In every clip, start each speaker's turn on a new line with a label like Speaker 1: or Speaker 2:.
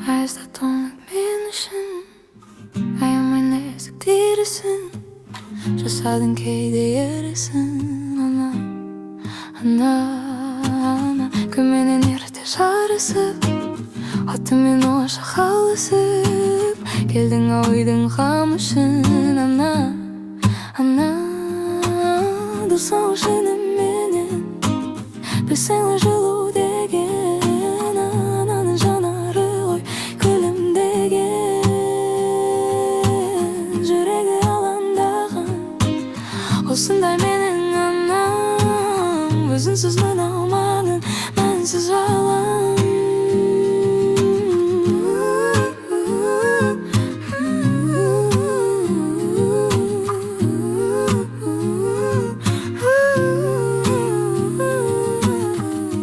Speaker 1: Ayazda to'nib men uchun ayamay nezik derisin, jasading keyde yerisin. Ana көменен ерте жарысып, атымен оша қалысып, келдің ойдың қамышын. Ана досың жыным менен, білсең жылу деген, ананың жанары ғой күлімдеген, жүрегі алаңдаған осындай менің анам. Өзінсіз мынау маңын мәнсіз алам.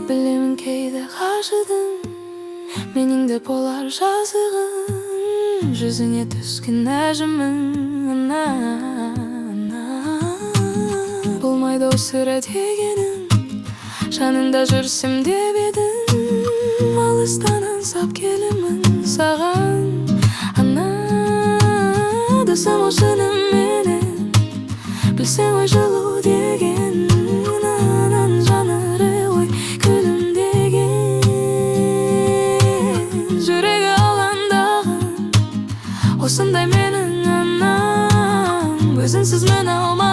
Speaker 1: Білемін кейде қажыдың, меніңде болар жазығын, жүзіне түскен әжімің. Болмайды осыра дегенің, жанында жүрсем деп едің, алыстан аңсап келемін саған. Досым шыным менен, білсең ғой жылу деген, ананың жанары ғой күлімдеген, жүрегі алаңдаған осындай менің анам. Өзінсіз мен алмаймын.